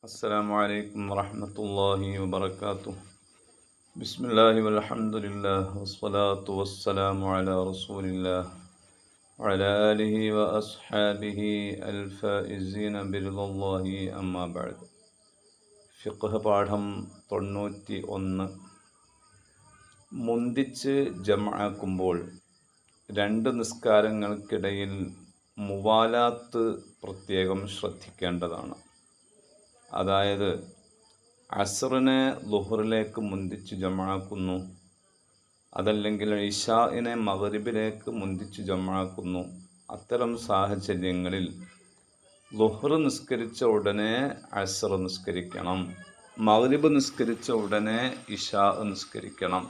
അസ്സലാമു അലൈക്കും വറഹ്മത്തുള്ളാഹി വബറകാതുഹു. ബിസ്മില്ലാഹി വൽഹംദുലില്ലാഹി വസ്സലാത്തു വസ്സലാമു അലാ റസൂലില്ലാഹി വഅലാ ആലിഹി വഅസ്ഹാബിഹി അൽഫായിസീന ബിറിദല്ലാഹി അമ്മാ ബഅദ്. ഫിഖ്ഹ് പാഠം 91. മുന്തിച്ച് ജംആക്കുമ്പോൾ രണ്ട് നിസ്കാരങ്ങൾക്കിടയിൽ മുവാലാത്ത് പ്രത്യേകം ശ്രദ്ധിക്കേണ്ടതാണ്. അതായത് അസ്റിനെ ളുഹറിലേക്ക് മുന്തിച്ച് ജംആക്കുന്നു, അതല്ലെങ്കിൽ ഇശാഇനെ മഗ്രിബിലേക്ക് മുന്തിച്ച് ജംആക്കുന്നു. അത്തരം സാഹചര്യങ്ങളിൽ ളുഹർ നിസ്കരിച്ച ഉടനെ അസ്ർ നിസ്കരിക്കണം, മഗ്രിബ് നിസ്കരിച്ച ഉടനെ ഇശാ നിസ്കരിക്കണം.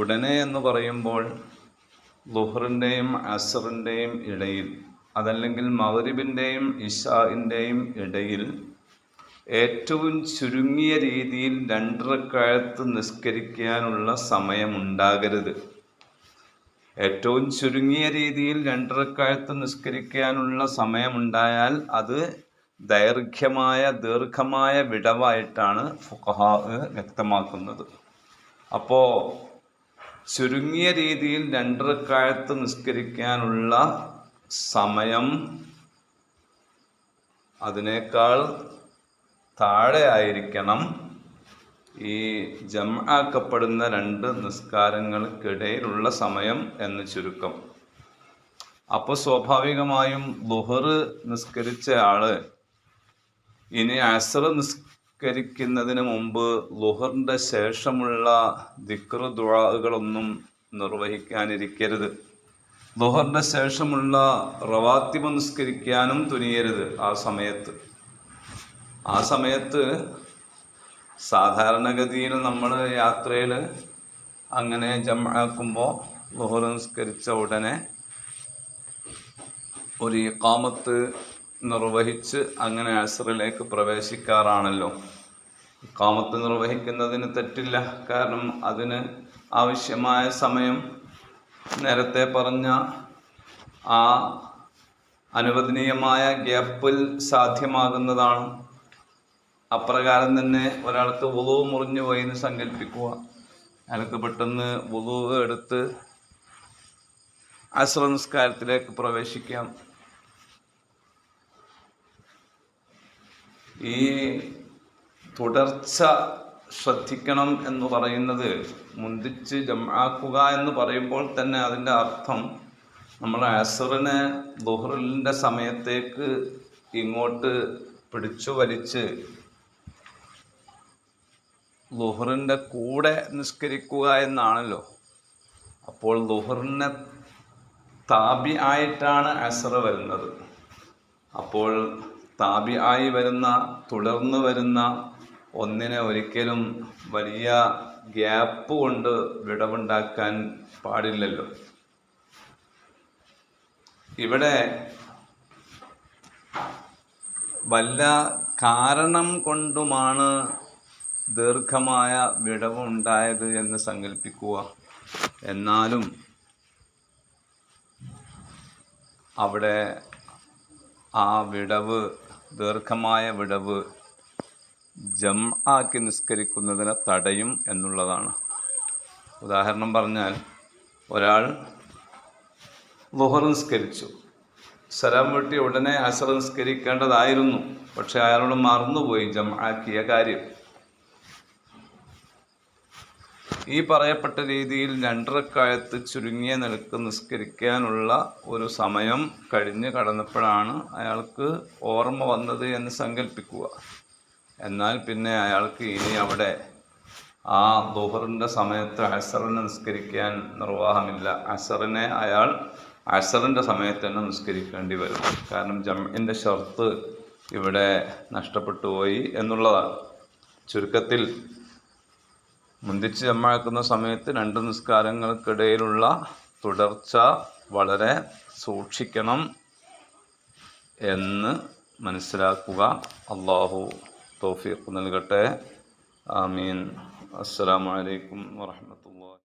ഉടനെ എന്ന് പറയുമ്പോൾ ളുഹറിൻ്റെയും അസ്റിൻ്റെയും ഇടയിൽ, അതല്ലെങ്കിൽ മഗ്രിബിൻ്റെയും ഇശാഇൻ്റെയും ഇടയിൽ ഏറ്റവും ചുരുങ്ങിയ രീതിയിൽ 2 റക്അത്ത് നിസ്കരിക്കാനുള്ള സമയമുണ്ടാകരുത്. ഏറ്റവും ചുരുങ്ങിയ രീതിയിൽ 2 റക്അത്ത് നിസ്കരിക്കാനുള്ള സമയമുണ്ടായാൽ അത് ദീർഘമായ വിടവായിട്ടാണ് ഫുഖഹാ വ്യക്തമാക്കുന്നത്. അപ്പോൾ ചുരുങ്ങിയ രീതിയിൽ 2 റക്അത്ത് നിസ്കരിക്കാനുള്ള സമയം അതിനേക്കാൾ താഴെ ആയിരിക്കണം ഈ ജംആക്കപ്പെടുന്ന 2 നിസ്കാരങ്ങൾക്കിടയിലുള്ള സമയം എന്ന് ചുരുക്കം. അപ്പോൾ സ്വാഭാവികമായും ളുഹർ നിസ്കരിച്ച ആള് ഇനി അസ്ർ നിസ്കരിക്കുന്നതിന് മുമ്പ് ളുഹറിൻ്റെ ശേഷമുള്ള ദിക്ർ ദുആകളൊന്നും നിർവഹിക്കാനിരിക്കരുത്. ളുഹറിൻ്റെ ശേഷമുള്ള റവാത്തിബ് നിസ്കരിക്കാനും തുനിയരുത്. ആ സമയത്ത് സാധാരണഗതിയിൽ നമ്മൾ യാത്രയിൽ അങ്ങനെ ജംആക്കുമ്പോൾ ളുഹർ നിസ്കരിച്ച ഉടനെ ഒരു ഇഖാമത്ത് നിർവഹിച്ച് അങ്ങനെ അസ്റിലേക്ക് പ്രവേശിക്കാറാണല്ലോ. ഇഖാമത്ത് നിർവഹിക്കുന്നതിന് തെറ്റില്ല, കാരണം അതിന് ആവശ്യമായ സമയം നേരത്തെ പറഞ്ഞ ആ അനുവദനീയമായ ഗ്യാപ്പിൽ സാധ്യമാകുന്നതാണ്. അപ്രകാരം തന്നെ ഒരാൾക്ക് വുളൂ മുറിഞ്ഞു പോയി എന്ന് സങ്കല്പിക്കുക. അയാൾക്ക് പെട്ടെന്ന് വുളൂ എടുത്ത് അസ്ർ നിസ്കാരത്തിലേക്ക് പ്രവേശിക്കാം. ഈ തുടർച്ച ശ്രദ്ധിക്കണം എന്ന് പറയുന്നത്, മുന്തിച്ച് ജംആക്കുക എന്ന് പറയുമ്പോൾ തന്നെ അതിൻ്റെ അർത്ഥം നമ്മൾ അസ്റിനെ ളുഹറിൻ്റെ സമയത്തേക്ക് ഇങ്ങോട്ട് പിടിച്ചു വലിച്ച് ളുഹറിൻ്റെ കൂടെ നിസ്കരിക്കുക എന്നാണല്ലോ. അപ്പോൾ ളുഹറിനെ താബി ആയിട്ടാണ് അസ്ർ വരുന്നത്. അപ്പോൾ താബി ആയി വരുന്ന, തുടർന്ന് വരുന്ന ഒന്നിനെ ഒരിക്കലും വലിയ ഗ്യാപ്പ് കൊണ്ട് വിടവുണ്ടാക്കാൻ പാടില്ലല്ലോ. ഇവിടെ വല്ല കാരണം കൊണ്ടുമാണ് ദീർഘമായ വിടവ് ഉണ്ടായത് എന്ന് സങ്കല്പിക്കുക. എന്നാലും അവിടെ ആ വിടവ്, ദീർഘമായ വിടവ് ജംആക്കി നിസ്കരിക്കുന്നതിനെ തടയും എന്നുള്ളതാണ്. ഉദാഹരണം പറഞ്ഞാൽ, ഒരാൾ ളുഹർ നിസ്കരിച്ചു, സലാം വീട്ടി ഉടനെ അസ്ർ നിസ്കരിക്കേണ്ടതായിരുന്നു, പക്ഷെ അയാളോട് മറന്നുപോയി ജംആക്കിയ കാര്യം. ഈ പറയപ്പെട്ട രീതിയിൽ 2 റക്അത്ത് ചുരുങ്ങിയ നിലക്ക് നിസ്കരിക്കാനുള്ള ഒരു സമയം കഴിഞ്ഞ് കടന്നപ്പോഴാണ് അയാൾക്ക് ഓർമ്മ വന്നത് എന്ന് സങ്കല്പിക്കുക. എന്നാൽ പിന്നെ അയാൾക്ക് ഇനി അവിടെ ആ ളുഹറിൻ്റെ സമയത്ത് അസ്റിനെ നിസ്കരിക്കാൻ നിർവാഹമില്ല. അസ്റിനെ അയാൾ അസ്റിൻ്റെ സമയത്ത് തന്നെ നിസ്കരിക്കേണ്ടി വരും. കാരണം ജംഇൻ്റെ ഷർത്ത് ഇവിടെ നഷ്ടപ്പെട്ടു പോയി എന്നുള്ളതാണ്. ചുരുക്കത്തിൽ, മുന്തിച്ച് ജംആക്കുന്ന സമയത്ത് 2 നിസ്കാരങ്ങൾക്കിടയിലുള്ള തുടർച്ച വളരെ സൂക്ഷിക്കണം എന്ന് മനസ്സിലാക്കുക. അല്ലാഹു തൗഫീഖ് നൽകട്ടെ. ആമീൻ. അസ്സലാമു അലൈക്കും വറഹ്മത്തുള്ളാഹി.